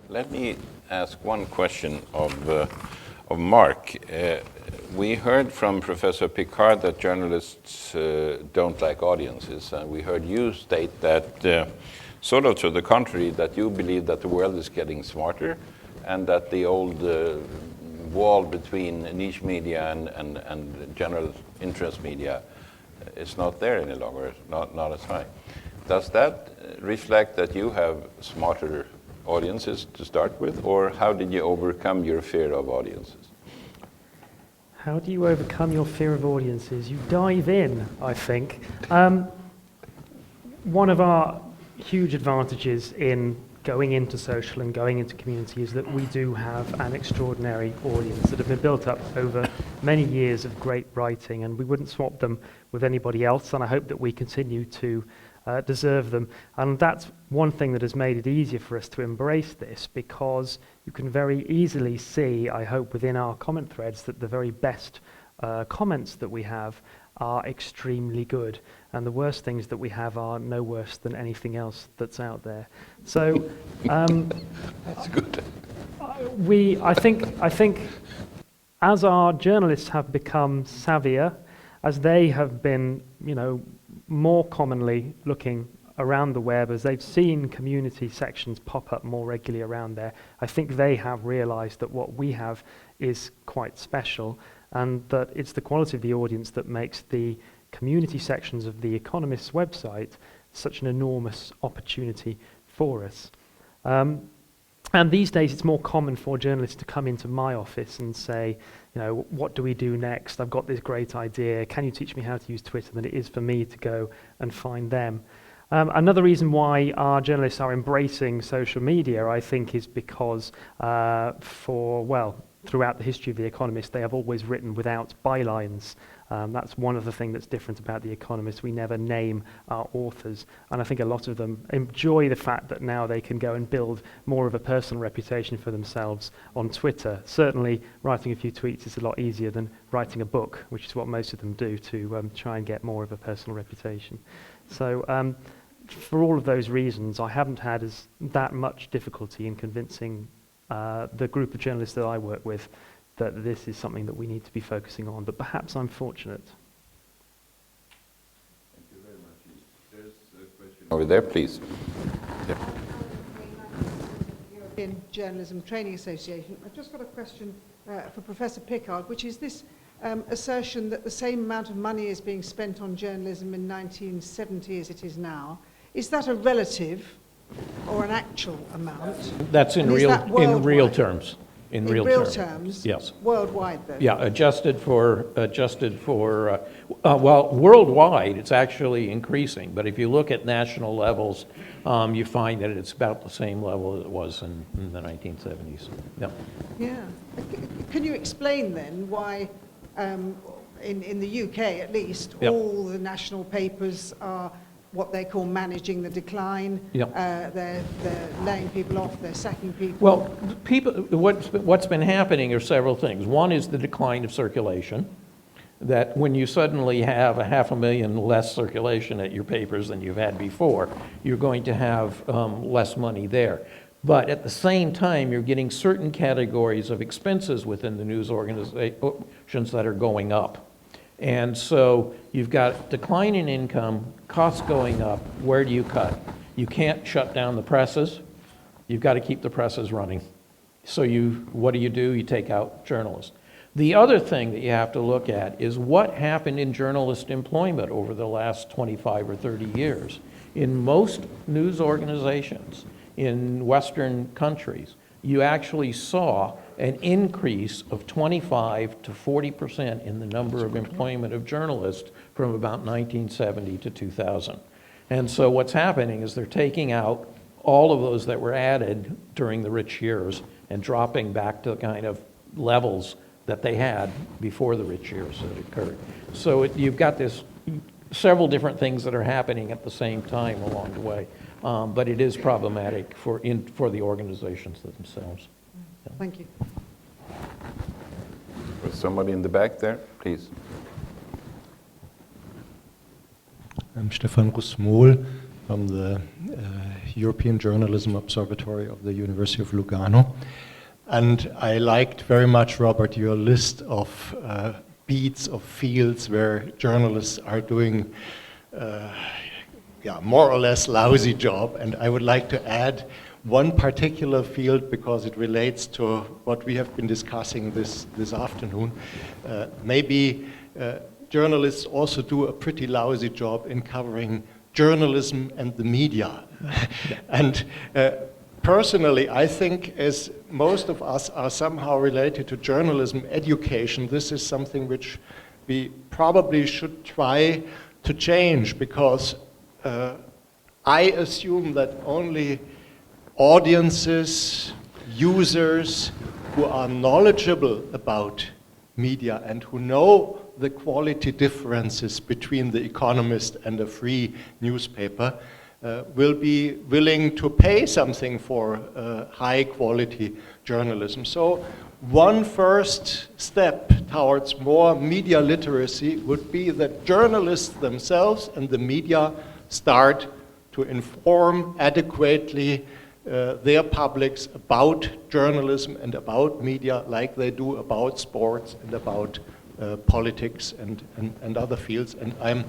Let me ask one question of Mark. We heard from Professor Picard that journalists don't like audiences, and we heard you state that sort of to the contrary, that you believe that the world is getting smarter and that the old wall between niche media and general interest media is not there any longer, not as high. Does that reflect that you have smarter audiences to start with, or how did you overcome your fear of audiences? How do you overcome your fear of audiences? You dive in, I think. One of our huge advantages in going into social and going into community is that we do have an extraordinary audience that have been built up over many years of great writing, and we wouldn't swap them with anybody else, and I hope that we continue to deserve them. And that's one thing that has made it easier for us to embrace this, because you can very easily see, I hope, within our comment threads that the very best comments that we have are extremely good, and the worst things that we have are no worse than anything else that's out there. So that's good. I think as our journalists have become savvier, as they have been, more commonly looking around the web, as they've seen community sections pop up more regularly around there, I think they have realized that what we have is quite special, and that it's the quality of the audience that makes the community sections of the Economist's website such an enormous opportunity for us. And these days it's more common for journalists to come into my office and say, what do we do next? I've got this great idea. Can you teach me how to use Twitter? Than it is for me to go and find them. Another reason why our journalists are embracing social media, I think, is because throughout the history of The Economist, they have always written without bylines. That's one of the things that's different about The Economist. We never name our authors, and I think a lot of them enjoy the fact that now they can go and build more of a personal reputation for themselves on Twitter. Certainly, writing a few tweets is a lot easier than writing a book, which is what most of them do to try and get more of a personal reputation. So for all of those reasons, I haven't had that much difficulty in convincing the group of journalists that I work with that this is something that we need to be focusing on, but perhaps I'm fortunate. Thank you very much. There's a question over there, please. Yeah. European Journalism Training Association. I've just got a question for Professor Picard, which is this assertion that the same amount of money is being spent on journalism in 1970 as it is now. Is that a relative or an actual amount? That's in real terms. In real terms, yes. Worldwide, though. Yeah, adjusted for. Worldwide, it's actually increasing. But if you look at national levels, you find that it's about the same level as it was in the 1970s. Yeah. Yeah. Can you explain then why, in the UK at least, yep. all the national papers are what they call managing the decline? Yep. They're laying people off, they're sacking people. Well, what's been happening are several things. One is the decline of circulation, that when you suddenly have 500,000 less circulation at your papers than you've had before, you're going to have less money there. But at the same time, you're getting certain categories of expenses within the news organizations that are going up. And so you've got decline in income, costs going up. Where do you cut? You can't shut down the presses. You've got to keep the presses running. So what do? You take out journalists. The other thing that you have to look at is what happened in journalist employment over the last 25 or 30 years. In most news organizations in Western countries, you actually saw an increase of 25 to 40% in the number of employment of journalists from about 1970 to 2000. And so what's happening is they're taking out all of those that were added during the rich years and dropping back to the kind of levels that they had before the rich years had occurred. So you've got this several different things that are happening at the same time along the way. But it is problematic for the organizations themselves. Yeah. Thank you. There's somebody in the back there, please. I'm Staffan Sonning from the European Journalism Observatory of the University of Lugano. And I liked very much, Robert, your list of beats, of fields where journalists are doing more or less lousy job. And I would like to add one particular field because it relates to what we have been discussing this afternoon. Maybe journalists also do a pretty lousy job in covering journalism and the media. And personally, I think as most of us are somehow related to journalism education, this is something which we probably should try to change, because I assume that only audiences, users who are knowledgeable about media and who know the quality differences between the Economist and a free newspaper will be willing to pay something for high quality journalism. So one first step towards more media literacy would be that journalists themselves and the media start to inform adequately their publics about journalism and about media like they do about sports and about politics and other fields. And I'm,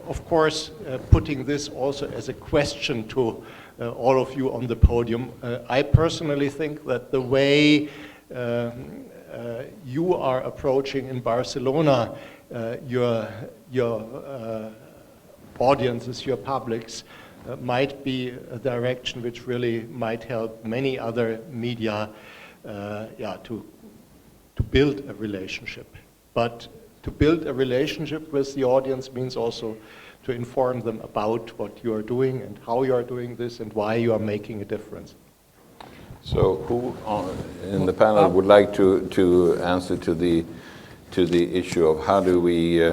of course, putting this also as a question to all of you on the podium. I personally think that the way you are approaching in Barcelona your audiences, your publics, might be a direction which really might help many other media to build a relationship. But to build a relationship with the audience means also to inform them about what you are doing and how you are doing this and why you are making a difference. So who in the panel would like to answer to the issue of how do we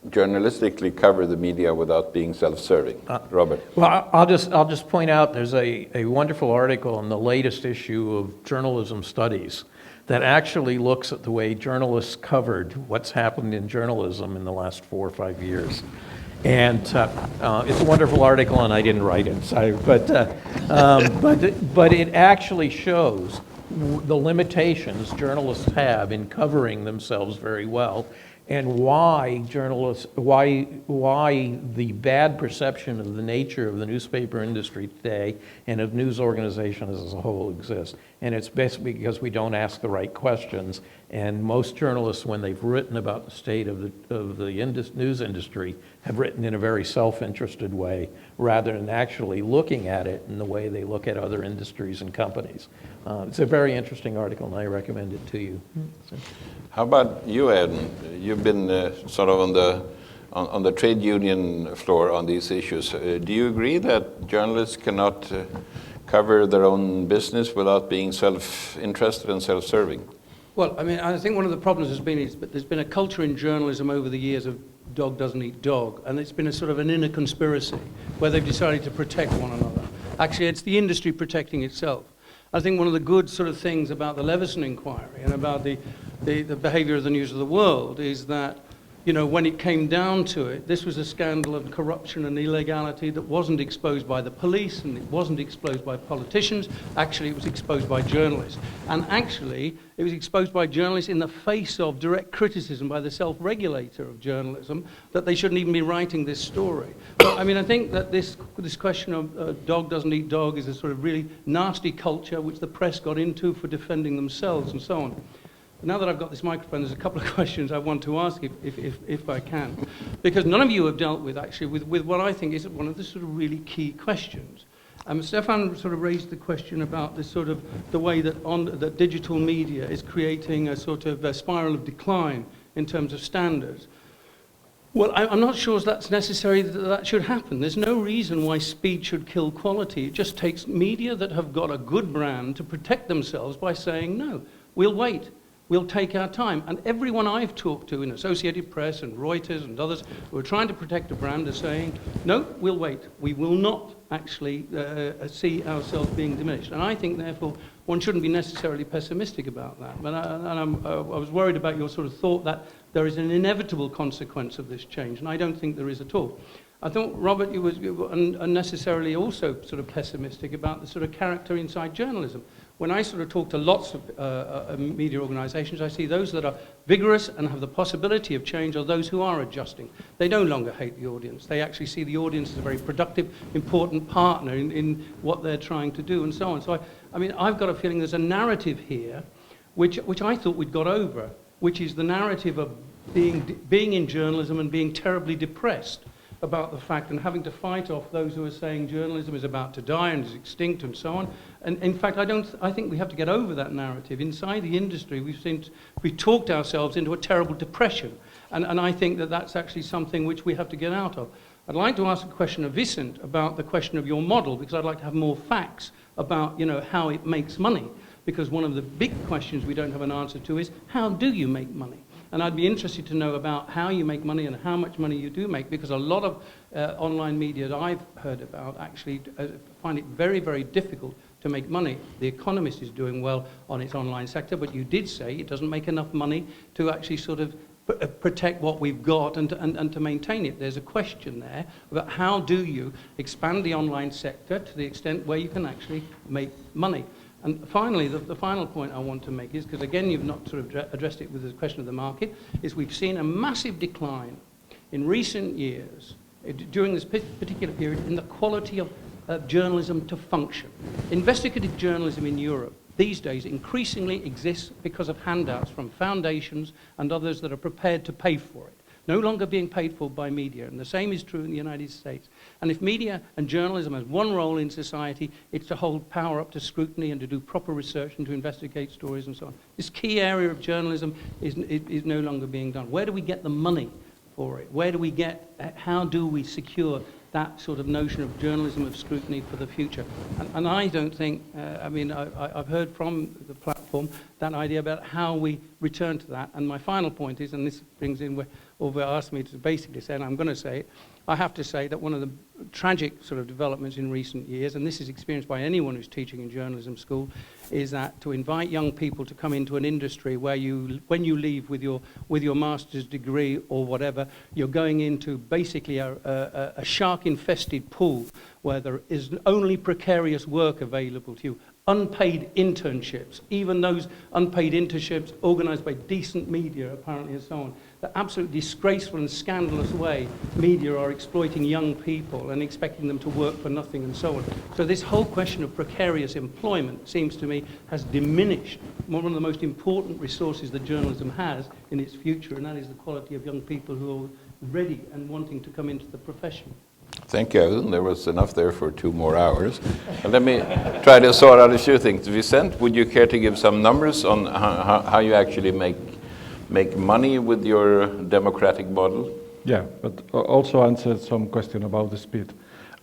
journalistically cover the media without being self-serving? Robert. Well, I'll just point out there's a wonderful article in the latest issue of Journalism Studies that actually looks at the way journalists covered what's happened in journalism in the last 4 or 5 years. And it's a wonderful article, and I didn't write it, so, but it actually shows the limitations journalists have in covering themselves very well, and why the bad perception of the nature of the newspaper industry today and of news organizations as a whole exists. And it's basically because we don't ask the right questions. And most journalists, when they've written about the state of the news industry, have written in a very self-interested way, rather than actually looking at it in the way they look at other industries and companies. It's a very interesting article, and I recommend it to you. So. How about you, Ed? You've been sort of on the trade union floor on these issues. Do you agree that journalists cannot cover their own business without being self-interested and self-serving? Well, I mean, I think one of the problems has been there's been a culture in journalism over the years of dog doesn't eat dog, and it's been a sort of an inner conspiracy where they've decided to protect one another. Actually, it's the industry protecting itself. I think one of the good sort of things about the Leveson inquiry and about the behavior of the News of the World is that, you know, when it came down to it, this was a scandal of corruption and illegality that wasn't exposed by the police and it wasn't exposed by politicians. Actually, it was exposed by journalists. And actually, it was exposed by journalists in the face of direct criticism by the self-regulator of journalism that they shouldn't even be writing this story. But, I mean, I think that this question of dog doesn't eat dog is a sort of really nasty culture which the press got into for defending themselves and so on. Now that I've got this microphone, there's a couple of questions I want to ask if I can. Because none of you have dealt with, actually, with what I think is one of the sort of really key questions. Staffan sort of raised the question about this sort of the way that digital media is creating a sort of a spiral of decline in terms of standards. Well, I'm not sure that's necessary that should happen. There's no reason why speed should kill quality. It just takes media that have got a good brand to protect themselves by saying, no, we'll wait. We'll take our time. And everyone I've talked to in Associated Press and Reuters and others who are trying to protect a brand are saying, no, we'll wait. We will not actually see ourselves being diminished. And I think, therefore, one shouldn't be necessarily pessimistic about that. But I was worried about your sort of thought that there is an inevitable consequence of this change, and I don't think there is at all. I thought, Robert, you were unnecessarily also sort of pessimistic about the sort of character inside journalism. When I sort of talk to lots of media organisations, I see those that are vigorous and have the possibility of change are those who are adjusting. They no longer hate the audience. They actually see the audience as a very productive, important partner in what they're trying to do and so on. So, I mean, I've got a feeling there's a narrative here which I thought we'd got over, which is the narrative of being in journalism and being terribly depressed about the fact and having to fight off those who are saying journalism is about to die and is extinct and so on. And in fact, I think we have to get over that narrative. Inside the industry, we've talked ourselves into a terrible depression. And I think that that's actually something which we have to get out of. I'd like to ask a question of Vicent about the question of your model, because I'd like to have more facts about, you know, how it makes money. Because one of the big questions we don't have an answer to is, how do you make money? And I'd be interested to know about how you make money and how much money you do make, because a lot of online media that I've heard about actually find it very, very difficult to make money. The Economist is doing well on its online sector, but you did say it doesn't make enough money to actually sort of protect what we've got and to maintain it. There's a question there about how do you expand the online sector to the extent where you can actually make money. And finally, the final point I want to make is, because again you've not sort of addressed it with the question of the market, is we've seen a massive decline in recent years, during this particular period, in the quality of journalism to function. Investigative journalism in Europe these days increasingly exists because of handouts from foundations and others that are prepared to pay for it, no longer being paid for by media. And the same is true in the United States. And if media and journalism has one role in society, it's to hold power up to scrutiny and to do proper research and to investigate stories and so on. This key area of journalism is no longer being done. Where do we get the money for it? How do we secure that sort of notion of journalism of scrutiny for the future? And I don't think, I've heard from the platform that idea about how we return to that. And my final point is, and this brings in where Ove asked me to basically say, and I'm going to say it, I have to say that one of the tragic sort of developments in recent years, and this is experienced by anyone who's teaching in journalism school, is that to invite young people to come into an industry where when you leave with your master's degree or whatever, you're going into basically a shark-infested pool where there is only precarious work available to you. Unpaid internships, even those unpaid internships organised by decent media, apparently, and so on. The absolutely disgraceful and scandalous way media are exploiting young people and expecting them to work for nothing and so on. So this whole question of precarious employment, seems to me, has diminished one of the most important resources that journalism has in its future, and that is the quality of young people who are ready and wanting to come into the profession. Thank you. There was enough there for 2 more hours. And let me try to sort out a few things. Vicent, would you care to give some numbers on how you actually make money with your democratic model? Yeah, but also answer some question about the speed.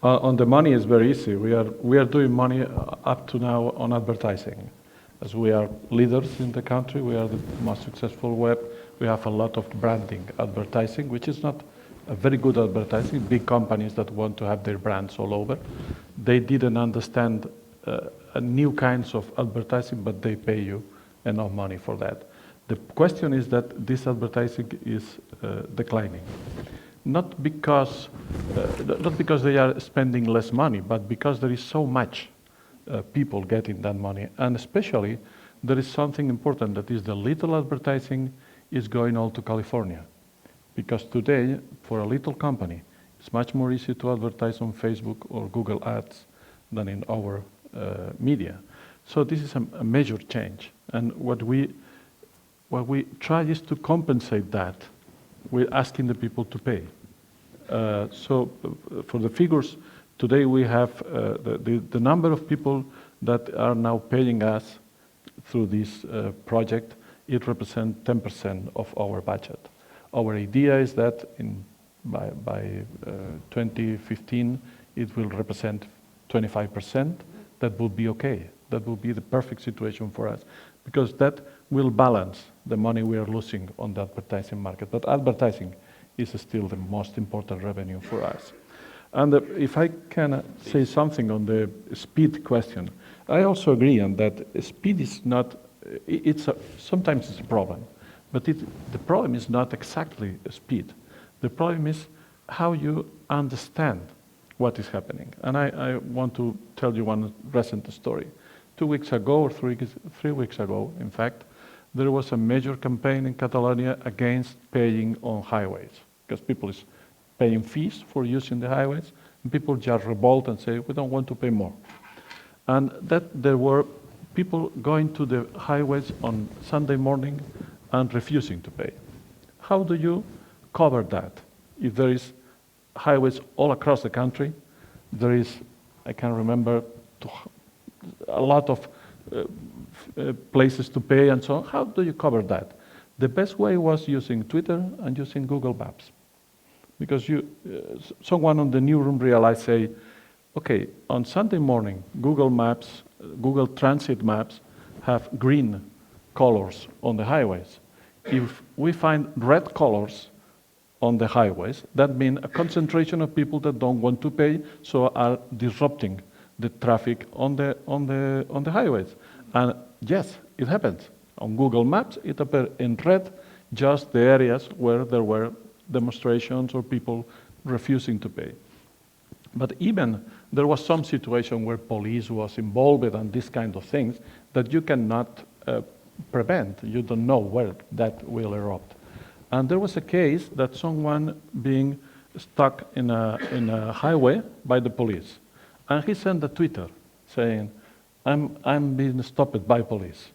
On the money, it's very easy. We are doing money up to now on advertising. As we are leaders in the country, we are the most successful web. We have a lot of branding advertising, which is not a very good advertising. Big companies that want to have their brands all over, they didn't understand new kinds of advertising, but they pay you enough money for that. The question is that this advertising is declining, not because they are spending less money, but because there is so much people getting that money, and especially there is something important, that is the little advertising is going all to California. Because today, for a little company, it's much more easy to advertise on Facebook or Google Ads than in our media. So this is a major change. And what we try is to compensate that with asking the people to pay. So for the figures, today we have the number of people that are now paying us through this project. It represents 10% of our budget. Our idea is that by 2015, it will represent 25%. That will be okay. That will be the perfect situation for us, because that will balance the money we are losing on the advertising market. But advertising is still the most important revenue for us. And if I can say something on the speed question, I also agree on that speed is not, sometimes it's a problem. But the problem is not exactly speed. The problem is how you understand what is happening. And I want to tell you one recent story. 2 weeks ago, or 3 weeks ago, in fact, there was a major campaign in Catalonia against paying on highways, because people is paying fees for using the highways, and people just revolt and say, we don't want to pay more. And that there were people going to the highways on Sunday morning and refusing to pay. How do you cover that? If there is highways all across the country, there is, I can remember, a lot of places to pay and so on. How do you cover that? The best way was using Twitter and using Google Maps. Because someone on the newsroom realized, say, okay, on Sunday morning, Google Maps, Google Transit maps have green colors on the highways. If we find red colors on the highways, that means a concentration of people that don't want to pay, so are disrupting the traffic on the highways. And yes, it happens. On Google Maps, it appears in red, just the areas where there were demonstrations or people refusing to pay. But even there was some situation where police was involved and these kind of things that you cannot prevent. You don't know where that will erupt. And there was a case that someone being stuck in a highway by the police. And he sent a Twitter saying, I'm being stopped by police.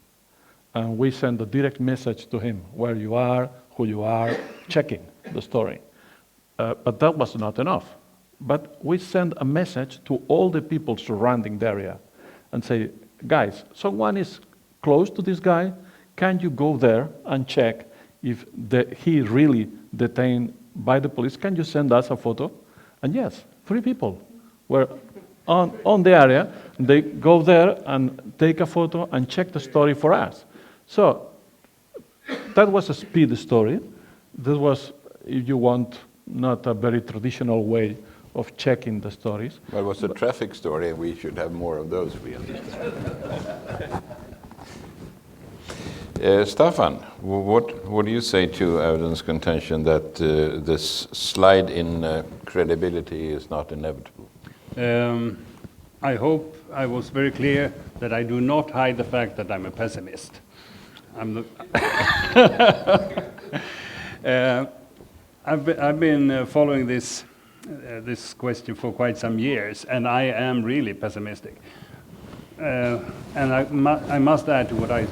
And we sent a direct message to him, where you are, who you are, checking the story. But that was not enough. But we sent a message to all the people surrounding the area and say, guys, someone is close to this guy, can you go there and check if he really detained by the police? Can you send us a photo? And yes, 3 people were on the area. They go there and take a photo and check the story for us. So that was a speed story. This was, if you want, not a very traditional way of checking the stories. Well, it was a traffic story, and we should have more of those, we understand. Staffan, what do you say to Auden's contention that this slide in credibility is not inevitable? I hope I was very clear that I do not hide the fact that I'm a pessimist. I've been following this question for quite some years, and I am really pessimistic. And I must add to what I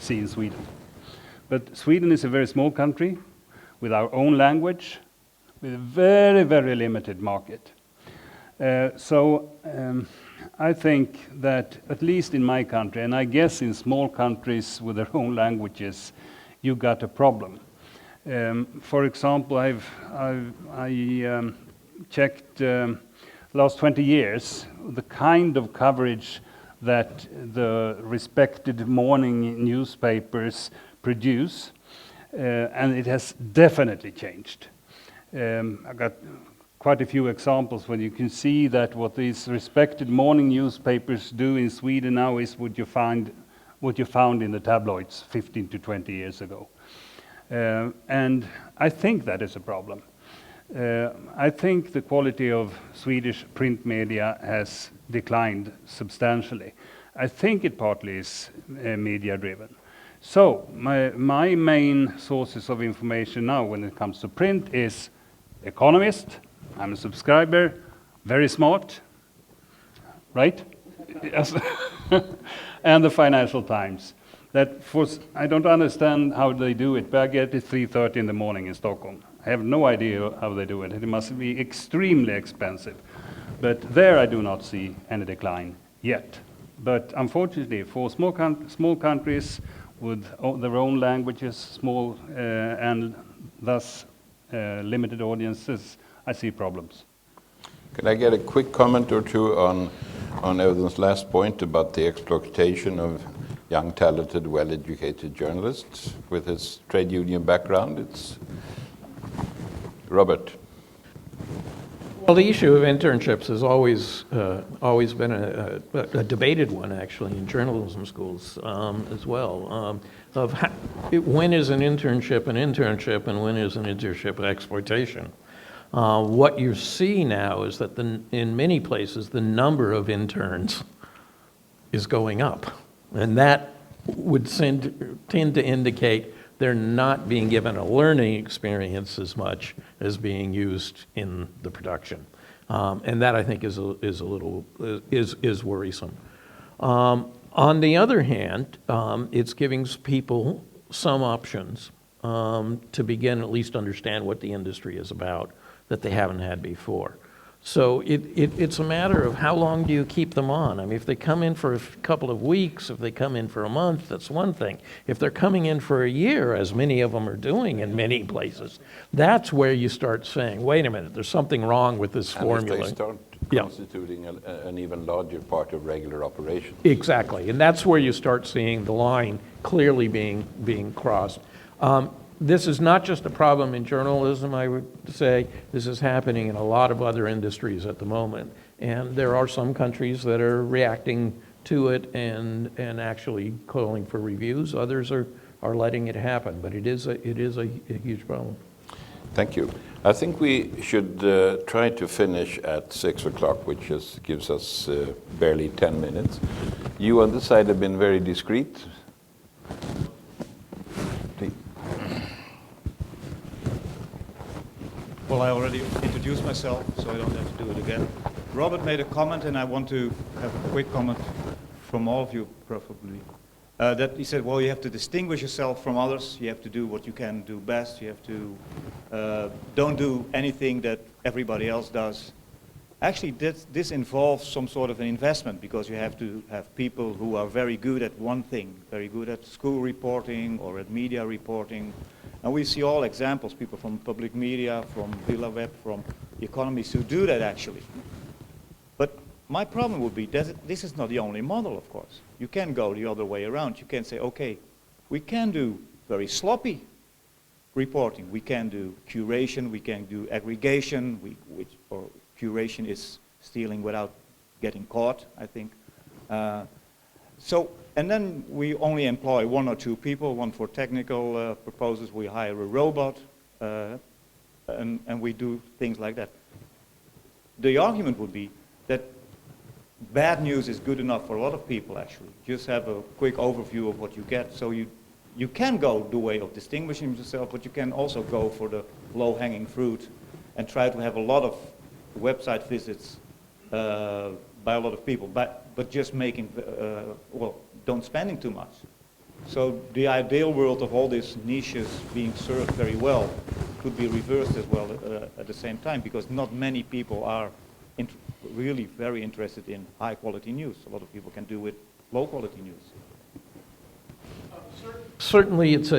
see in Sweden. But Sweden is a very small country with our own language, with a very, very limited market. So I think that at least in my country, and I guess in small countries with their own languages, you got a problem. For example, I checked last 20 years the kind of coverage that the respected morning newspapers produce, and it has definitely changed. I got quite a few examples when you can see that what these respected morning newspapers do in Sweden now is what you found in the tabloids 15 to 20 years ago. And I think that is a problem. I think the quality of Swedish print media has declined substantially. I think it partly is media driven. So my main sources of information now when it comes to print is Economist. I'm a subscriber, very smart, right? Yes. And the Financial Times. I don't understand how they do it, but I get it 3:30 in the morning in Stockholm. I have no idea how they do it. It must be extremely expensive. But there I do not see any decline yet. But unfortunately, for small countries with their own languages, small and thus limited audiences, I see problems. Could I get a quick comment or two on Auden's last point about the exploitation of young, talented, well-educated journalists with his trade union background? It's Robert. Well, the issue of internships has always been a debated one, actually, in journalism schools as well. When is an internship and when is an internship exploitation? What you see now is that in many places, the number of interns is going up. And that would tend to indicate they're not being given a learning experience as much as being used in the production. And that, I think, is worrisome. On the other hand, it's giving people some options to begin at least understand what the industry is about that they haven't had before. So it's a matter of how long do you keep them on? I mean, if they come in for a couple of weeks, if they come in for a month, that's one thing. If they're coming in for a year, as many of them are doing in many places, that's where you start saying, wait a minute, there's something wrong with this formula. And if they start constituting an even larger part of regular operations. Exactly, and that's where you start seeing the line clearly being crossed. This is not just a problem in journalism, I would say. This is happening in a lot of other industries at the moment. And there are some countries that are reacting to it and actually calling for reviews. Others are letting it happen, but it is a huge problem. Thank you. I think we should try to finish at 6 o'clock, which gives us barely 10 minutes. You on this side have been very discreet. Well, I already introduced myself, so I don't have to do it again. Robert made a comment, and I want to have a quick comment from all of you, preferably. That he said, well, you have to distinguish yourself from others. You have to do what you can do best. You have to don't do anything that everybody else does. Actually, this involves some sort of an investment, because you have to have people who are very good at one thing, very good at school reporting or at media reporting. And we see all examples, people from public media, from Vilaweb, from Economist, who do that actually. But my problem would be that this is not the only model, of course. You can go the other way around. You can say, okay, we can do very sloppy reporting. We can do curation, we can do aggregation, or curation is stealing without getting caught, I think. And then we only employ one or two people, one for technical proposals, we hire a robot, and we do things like that. The argument would be that bad news is good enough for a lot of people, actually. Just have a quick overview of what you get. So you can go the way of distinguishing yourself, but you can also go for the low-hanging fruit and try to have a lot of website visits by a lot of people, but just making, don't spending too much. So the ideal world of all these niches being served very well could be reversed as well at the same time, because not many people are really very interested in high quality news. A lot of people can do with low quality news. Certainly, it's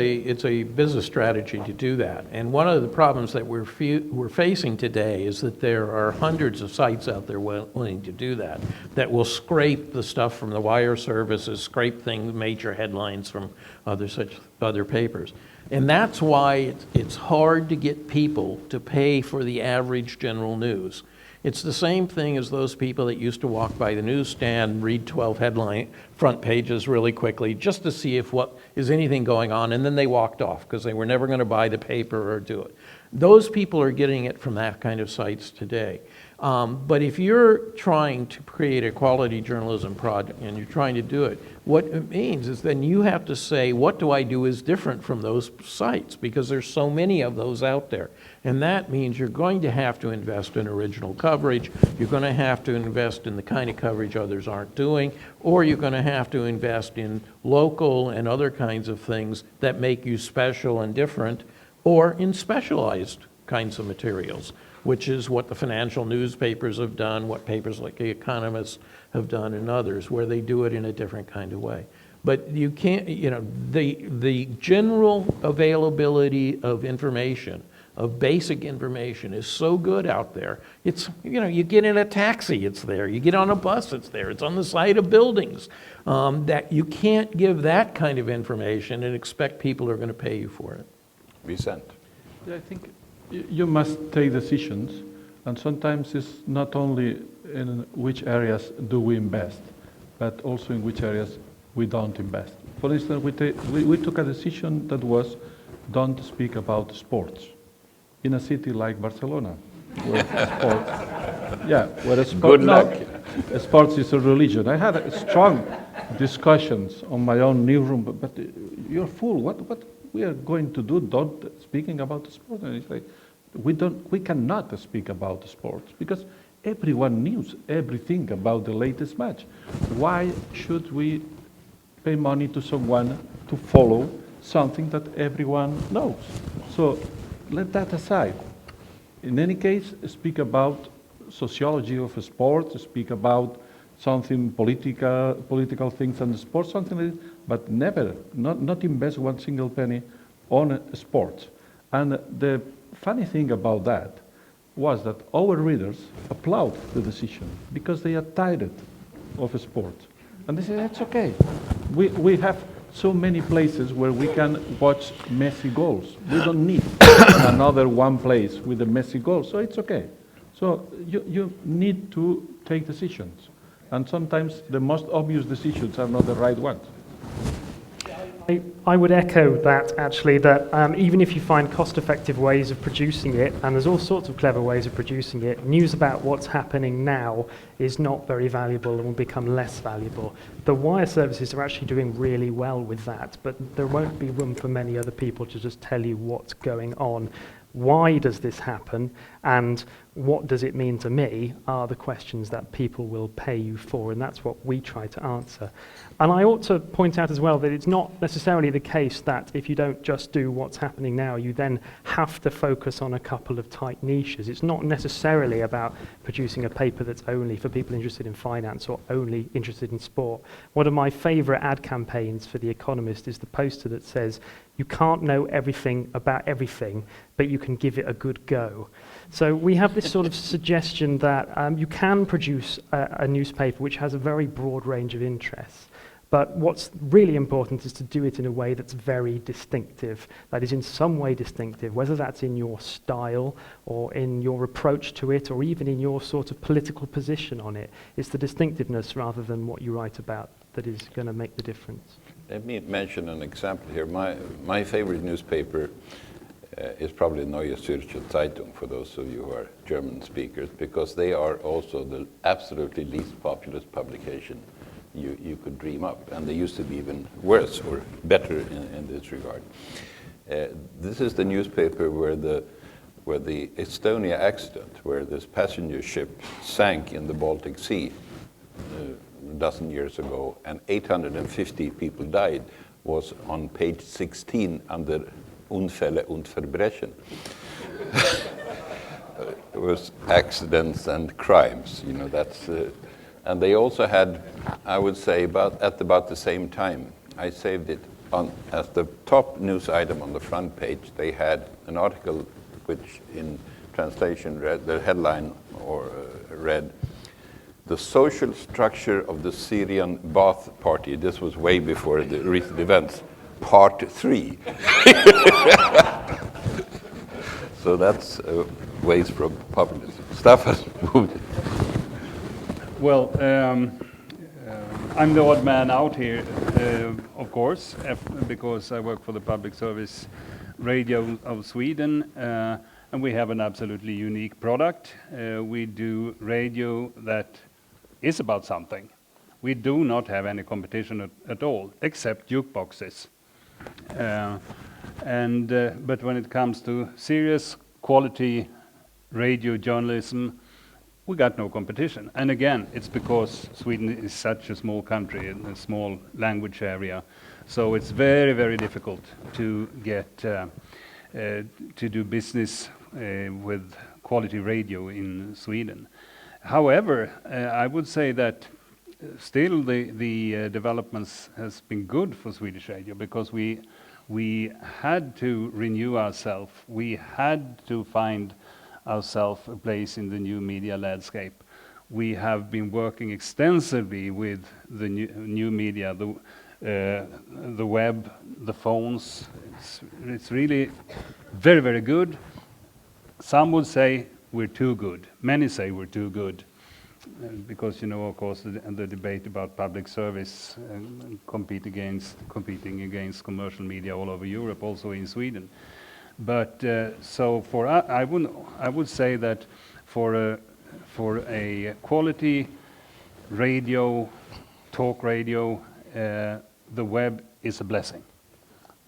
a business strategy to do that. And one of the problems that we're facing today is that there are hundreds of sites out there willing to do that will scrape the stuff from the wire services, scrape major headlines from other papers. And that's why it's hard to get people to pay for the average general news. It's the same thing as those people that used to walk by the newsstand, read 12 headline front pages really quickly just to see if what is anything going on, and then they walked off because they were never going to buy the paper or do it. Those people are getting it from that kind of sites today. But if you're trying to create a quality journalism project and you're trying to do it, what it means is then you have to say, what do I do is different from those sites? Because there's so many of those out there. And that means you're going to have to invest in original coverage, you're going to have to invest in the kind of coverage others aren't doing, or you're going to have to invest in local and other kinds of things that make you special and different, or in specialized kinds of materials, which is what the financial newspapers have done, what papers like The Economist have done, and others, where they do it in a different kind of way. But you can't, the general availability of information, of basic information, is so good out there. It's, you get in a taxi, it's there. You get on a bus, it's there. It's on the side of buildings. That you can't give that kind of information and expect people are going to pay you for it. Vicent. I think you must take decisions, and sometimes it's not only in which areas do we invest, but also in which areas we don't invest. For instance, we took a decision that was don't speak about sports in a city like Barcelona. where sports, yeah, where Good luck. Sports is a religion. I had strong discussions on my own newsroom, but you're fool. What we are going to do? Don't speaking about the sport. And it's like, we cannot speak about the sports because everyone knows everything about the latest match. Why should we pay money to someone to follow something that everyone knows? So let that aside. In any case, speak about sociology of a sport, speak about something political things and the sport, something like that, but never, not invest one single penny on sports. And the funny thing about that was that our readers applaud the decision because they are tired of sport. And they say, that's okay. We have so many places where we can watch Messi goals. We don't need another one place with a Messi goal, so it's okay. So you need to take decisions. And sometimes the most obvious decisions are not the right ones. I would echo that, actually, that even if you find cost-effective ways of producing it, and there's all sorts of clever ways of producing it, news about what's happening now is not very valuable and will become less valuable. The wire services are actually doing really well with that, but there won't be room for many other people to just tell you what's going on. Why does this happen, and what does it mean to me, are the questions that people will pay you for, and that's what we try to answer. And I ought to point out as well that it's not necessarily the case that if you don't just do what's happening now, you then have to focus on a couple of tight niches. It's not necessarily about producing a paper that's only for people interested in finance or only interested in sport. One of my favorite ad campaigns for The Economist is the poster that says, you can't know everything about everything, but you can give it a good go. So we have this sort of suggestion that you can produce a newspaper which has a very broad range of interests. But what's really important is to do it in a way that's very distinctive, that is in some way distinctive, whether that's in your style or in your approach to it or even in your sort of political position on it. It's the distinctiveness rather than what you write about that is going to make the difference. Let me mention an example here. My favorite newspaper is probably Neue Zürcher Zeitung, for those of you who are German speakers, because they are also the absolutely least populous publication you could dream up, and they used to be even worse or better in this regard. This is the newspaper where the Estonia accident, where this passenger ship sank in the Baltic Sea a dozen years ago, and 850 people died, was on page 16 under Unfälle und Verbrechen. It was accidents and crimes, you know, that's... and they also had, I would say, at about the same time, I saved it on as the top news item on the front page. They had an article which, in translation, read the headline read, "The social structure of the Syrian Baath Party." This was way before the recent events. Part 3. So that's ways from populism. Staffan. Well, I'm the odd man out here, of course, because I work for the public service radio of Sweden, and we have an absolutely unique product. We do radio that is about something. We do not have any competition at all, except jukeboxes. But when it comes to serious quality radio journalism, we got no competition. And again, it's because Sweden is such a small country and a small language area. So it's very, very difficult to get to do business with quality radio in Sweden. However, I would say that still the developments has been good for Swedish radio, because we had to renew ourselves. We had to find ourselves a place in the new media landscape. We have been working extensively with the new media, the web, the phones. It's really very, very good. Some would say we're too good. Many say we're too good. Because, you know, of course, the debate about public service competing against commercial media all over Europe, also in Sweden. But so I would say that for a quality radio, talk radio, the web is a blessing.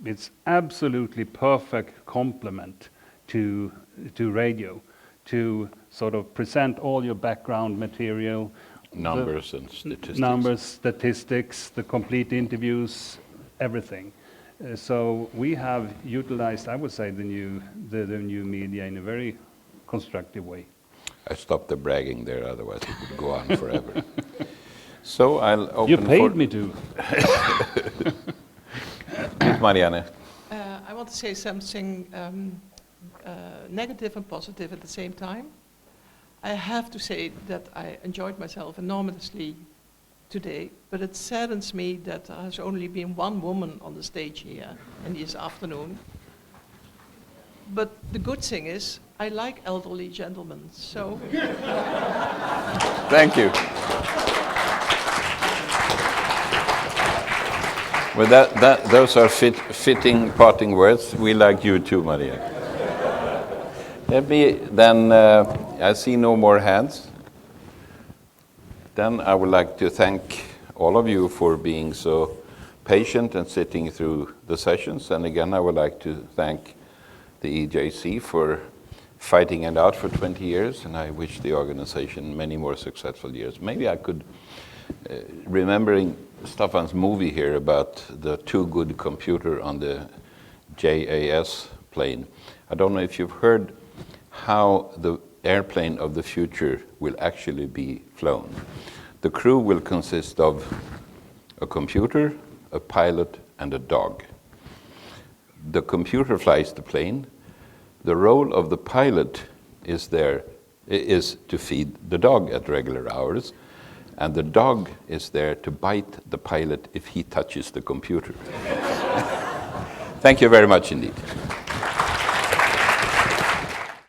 It's absolutely perfect complement to radio, to sort of present all your background material, Numbers and statistics. numbers, statistics, the complete interviews, everything. So we have utilized, I would say, the new media in a very constructive way. I stopped the bragging there, otherwise it would go on forever. So I'll open You paid me to. Please, Marianne. I want to say something negative and positive at the same time. I have to say that I enjoyed myself enormously today, but it saddens me that there has only been one woman on the stage here in this afternoon. But the good thing is, I like elderly gentlemen, so... Thank you. Well, those are fitting parting words. We like you too, Maria. Let me then, I see no more hands. Then I would like to thank all of you for being so patient and sitting through the sessions. And again, I would like to thank the EJC for fighting it out for 20 years, and I wish the organization many more successful years. Maybe I could, remembering Staffan's movie here about the too good computer on the JAS plane. I don't know if you've heard how the airplane of the future will actually be flown. The crew will consist of a computer, a pilot, and a dog. The computer flies the plane. The role of the pilot is to feed the dog at regular hours, and the dog is there to bite the pilot if he touches the computer. Thank you very much indeed.